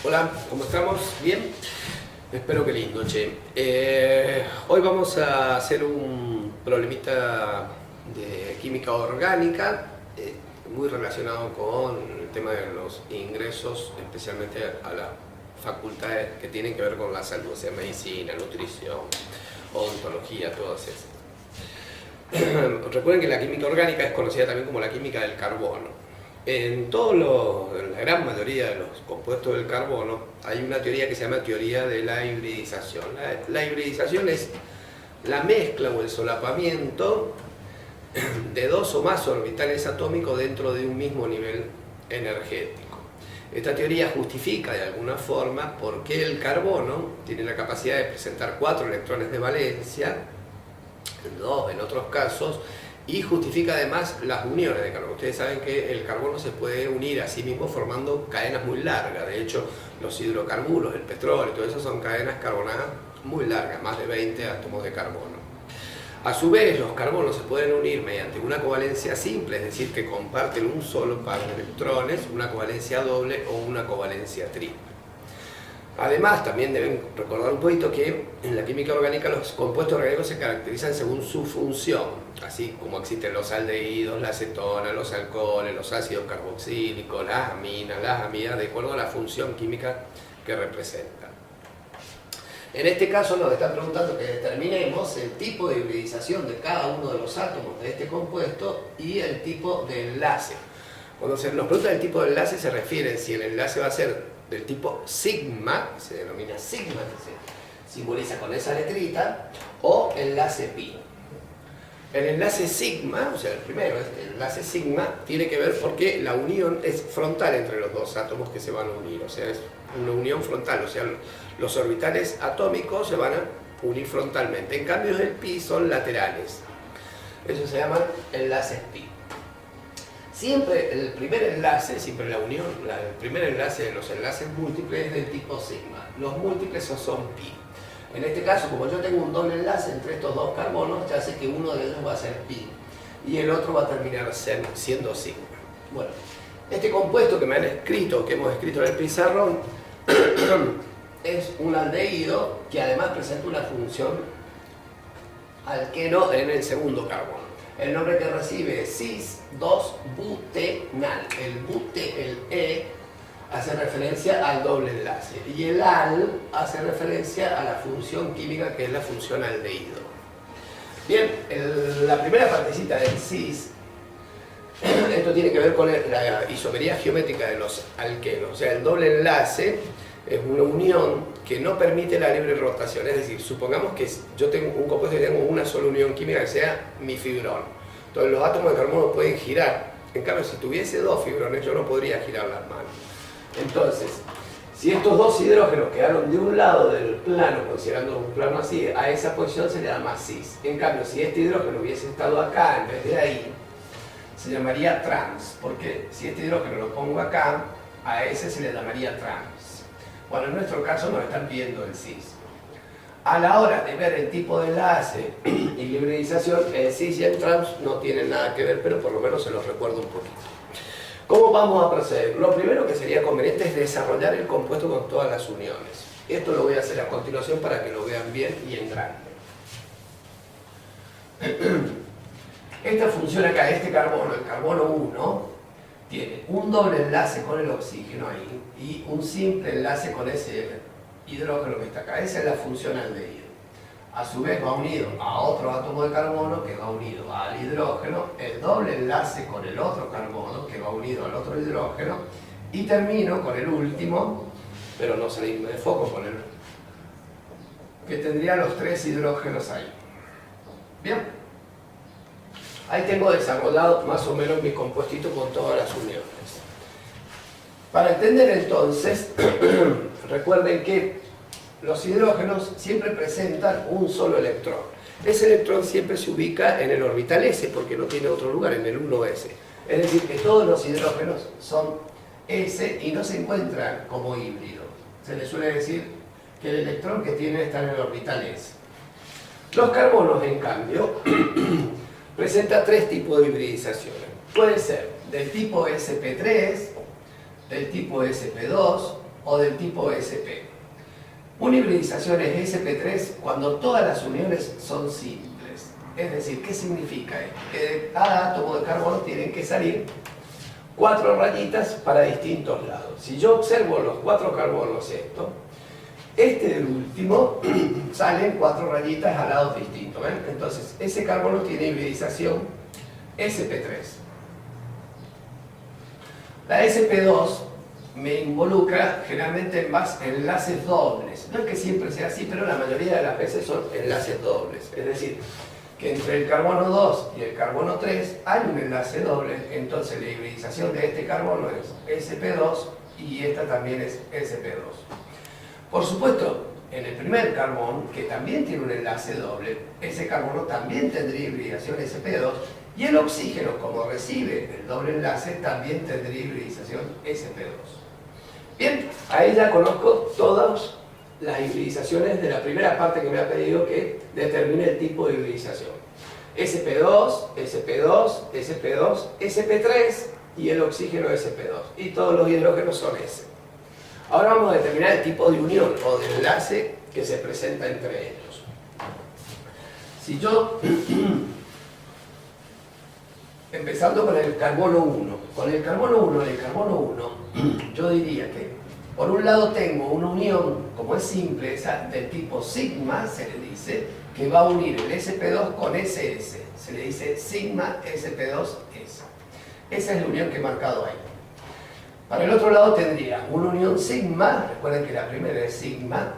Hola, ¿cómo estamos? ¿Bien? Espero que lindo, che. Hoy vamos a hacer un problemita de química orgánica, muy relacionado con el tema de los ingresos, especialmente a las facultades que tienen que ver con la salud, o sea, medicina, nutrición, odontología, todas esas. Recuerden que la química orgánica es conocida también como la química del carbono. En la gran mayoría de los compuestos del carbono hay una teoría que se llama teoría de la hibridización. La hibridización es la mezcla o el solapamiento de dos o más orbitales atómicos dentro de un mismo nivel energético. Esta teoría justifica de alguna forma por qué el carbono tiene la capacidad de presentar 4 electrones de valencia, 2 en otros casos, y justifica además las uniones de carbono. Ustedes saben que el carbono se puede unir a sí mismo formando cadenas muy largas. De hecho, los hidrocarburos, el petróleo, todo eso son cadenas carbonadas muy largas, más de 20 átomos de carbono. A su vez, los carbonos se pueden unir mediante una covalencia simple, es decir, que comparten un solo par de electrones, una covalencia doble o una covalencia triple. Además, también deben recordar un poquito que en la química orgánica los compuestos orgánicos se caracterizan según su función, así como existen los aldehídos, la acetona, los alcoholes, los ácidos carboxílicos, las aminas, las amidas, de acuerdo a la función química que representan. En este caso nos están preguntando que determinemos el tipo de hibridización de cada uno de los átomos de este compuesto y el tipo de enlace. Cuando se nos pregunta el tipo de enlace se refiere si el enlace va a ser del tipo sigma, que se denomina sigma, que se simboliza con esa letrita, o enlace pi. El enlace sigma, o sea, el primero, el enlace sigma, tiene que ver porque la unión es frontal entre los dos átomos que se van a unir, o sea, es una unión frontal, o sea, los orbitales atómicos se van a unir frontalmente. En cambio, el pi son laterales. Eso se llama enlaces pi. Siempre el primer enlace, siempre la unión, el primer enlace de los enlaces múltiples es del tipo sigma. Los múltiples son pi. En este caso, como yo tengo un doble enlace entre estos dos carbonos, ya sé que uno de ellos va a ser pi y el otro va a terminar siendo sigma. Bueno, este compuesto que me han escrito, que hemos escrito en el pizarrón, es un aldehído que además presenta una función alqueno en el segundo carbono. El nombre que recibe es cis-2-butenal. El bute, el E, hace referencia al doble enlace y el al hace referencia a la función química que es la función aldehído. Bien, la primera partecita del cis, esto tiene que ver con la isomería geométrica de los alquenos, o sea, el doble enlace es una unión que no permite la libre rotación, es decir, supongamos que yo tengo un compuesto que tengo una sola unión química que sea mi fibrón, entonces los átomos de carbono pueden girar, en cambio si tuviese dos fibrones yo no podría girar las manos. Entonces, si estos dos hidrógenos quedaron de un lado del plano, considerando un plano así, a esa posición se le llama cis. En cambio, si este hidrógeno hubiese estado acá en vez de ahí, se llamaría trans, porque si este hidrógeno lo pongo acá, a ese se le llamaría trans. Bueno, en nuestro caso nos están pidiendo el cis. A la hora de ver el tipo de enlace y hibridización, el cis y el trans no tienen nada que ver, pero por lo menos se los recuerdo un poquito. ¿Cómo vamos a proceder? Lo primero que sería conveniente es desarrollar el compuesto con todas las uniones. Esto lo voy a hacer a continuación para que lo vean bien y en grande. Esta función acá, este carbono, el carbono 1, tiene un doble enlace con el oxígeno ahí y un simple enlace con ese hidrógeno que está acá. Esa es la función aldehído. A su vez va unido a otro átomo de carbono que va unido al hidrógeno, el doble enlace con el otro carbono que va unido al otro hidrógeno y termino con el último, pero no salirme de foco con el que tendría los 3 hidrógenos ahí. Bien, ahí tengo desarrollado más o menos mi compuestito con todas las uniones. Para entender entonces, recuerden que los hidrógenos siempre presentan un solo electrón. Ese electrón siempre se ubica en el orbital S porque no tiene otro lugar, en el 1s. Es decir, que todos los hidrógenos son S y no se encuentran como híbridos. Se les suele decir que el electrón que tiene está en el orbital S. Los carbonos, en cambio, presentan 3 tipos de hibridizaciones. Puede ser del tipo sp3, del tipo sp2 o del tipo sp. Una hibridización es sp3 cuando todas las uniones son simples. Es decir, ¿qué significa esto? Que de cada átomo de carbono tienen que salir 4 rayitas para distintos lados. Si yo observo los 4 carbonos del último salen 4 rayitas a lados distintos. ¿Ven? Entonces, ese carbono tiene hibridización sp3. La sp2 me involucra generalmente en más enlaces dobles. No es que siempre sea así, pero la mayoría de las veces son enlaces dobles. Es decir, que entre el carbono 2 y el carbono 3 hay un enlace doble, entonces la hibridización de este carbono es sp2 y esta también es sp2. Por supuesto, en el primer carbón, que también tiene un enlace doble, ese carbono también tendría hibridización sp2 y el oxígeno, como recibe el doble enlace, también tendría hibridización sp2. Bien, ahí ya conozco todas las hibridizaciones de la primera parte que me ha pedido que determine el tipo de hibridización. sp2, sp2, sp2, sp3 y el oxígeno sp2. Y todos los hidrógenos son S. Ahora vamos a determinar el tipo de unión o de enlace que se presenta entre ellos. Si yo, empezando con el carbono 1, y el carbono 1, yo diría que por un lado tengo una unión, como es simple, esa del tipo sigma, se le dice, que va a unir el sp2 con SS. Se le dice sigma sp2s. Esa es la unión que he marcado ahí. Para el otro lado tendría una unión sigma, recuerden que la primera es sigma,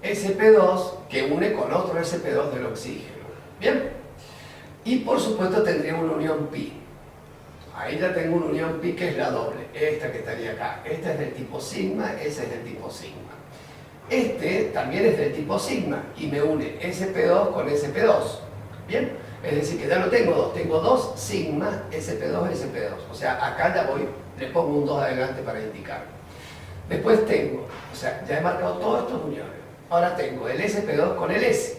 sp2, que une con otro sp2 del oxígeno. ¿Bien? Y por supuesto tendría una unión pi. Ahí ya tengo una unión pi que es la doble, esta que estaría acá. Esta es del tipo sigma, esa es del tipo sigma. Este también es del tipo sigma y me une sp2 con sp2. ¿Bien? Es decir que ya no tengo dos, tengo 2 sigma sp2 sp2. O sea, acá ya voy, le pongo un 2 adelante para indicar. Después tengo, o sea, ya he marcado todas estas uniones. Ahora tengo el sp2 con el s.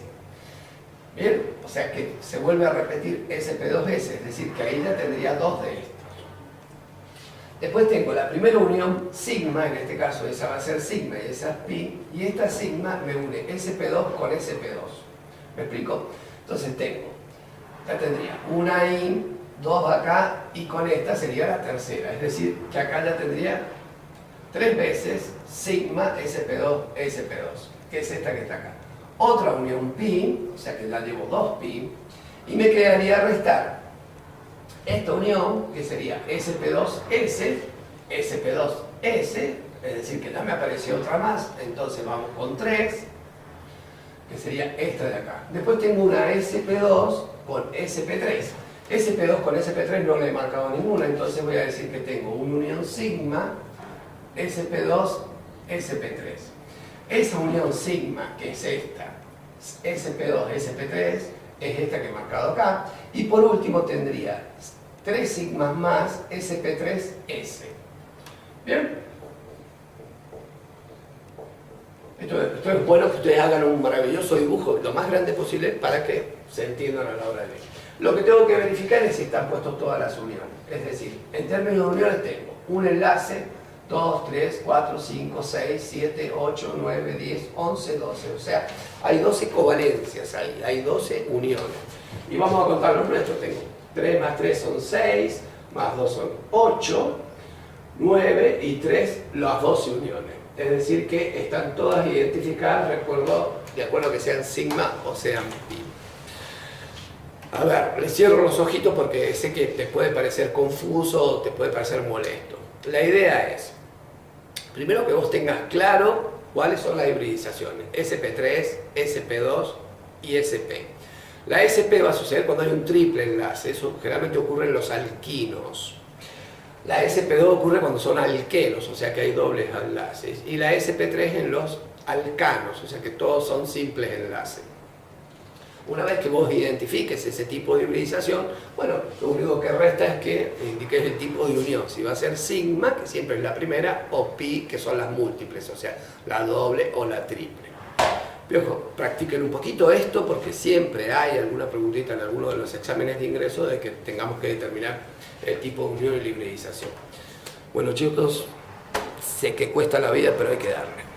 Bien, o sea que se vuelve a repetir sp2s, es decir que ahí ya tendría 2 de estos. Después tengo la primera unión sigma, en este caso esa va a ser sigma y esa es pi, y esta sigma me une sp2 con sp2. ¿Me explico? Entonces ya tendría una ahí, 2 acá, y con esta sería la tercera, es decir que acá ya tendría 3 veces sigma sp2 sp2, que es esta que está acá. Otra unión pi, o sea que ya llevo 2 pi, y me quedaría restar esta unión, que sería sp2s, sp2s, es decir que ya me apareció otra más, entonces vamos con 3, que sería esta de acá. Después tengo una sp2 con sp3. sp2 con sp3 no le he marcado ninguna, entonces voy a decir que tengo una unión sigma, sp2, sp3. Esa unión sigma, que es esta, sp2, sp3, es esta que he marcado acá. Y por último tendría 3 sigmas más sp3s. ¿Bien? Esto es bueno que ustedes hagan un maravilloso dibujo lo más grande posible para que se entiendan a la hora de leer. Lo que tengo que verificar es si están puestos todas las uniones. Es decir, en términos de uniones tengo un enlace 2, 3, 4, 5, 6, 7, 8, 9, 10, 11, 12. O sea, hay 12 covalencias ahí, hay 12 uniones. Y vamos a contar los nuestros. Tengo 3 más 3 son 6, más 2 son 8, 9 y 3 las 12 uniones. Es decir que están todas identificadas, recuerdo, de acuerdo a que sean sigma o sean pi. A ver, les cierro los ojitos porque sé que te puede parecer confuso o te puede parecer molesto. La idea es, primero que vos tengas claro cuáles son las hibridizaciones, sp3, sp2 y sp. La sp va a suceder cuando hay un triple enlace, eso generalmente ocurre en los alquinos. La sp2 ocurre cuando son alquenos, o sea que hay dobles enlaces. Y la sp3 en los alcanos, o sea que todos son simples enlaces. Una vez que vos identifiques ese tipo de hibridización, bueno, lo único que resta es que indiques el tipo de unión. Si va a ser sigma, que siempre es la primera, o pi, que son las múltiples, o sea, la doble o la triple. Piojo, practiquen un poquito esto porque siempre hay alguna preguntita en alguno de los exámenes de ingreso de que tengamos que determinar el tipo de unión y la hibridización. Bueno chicos, Sé que cuesta la vida, pero hay que darle.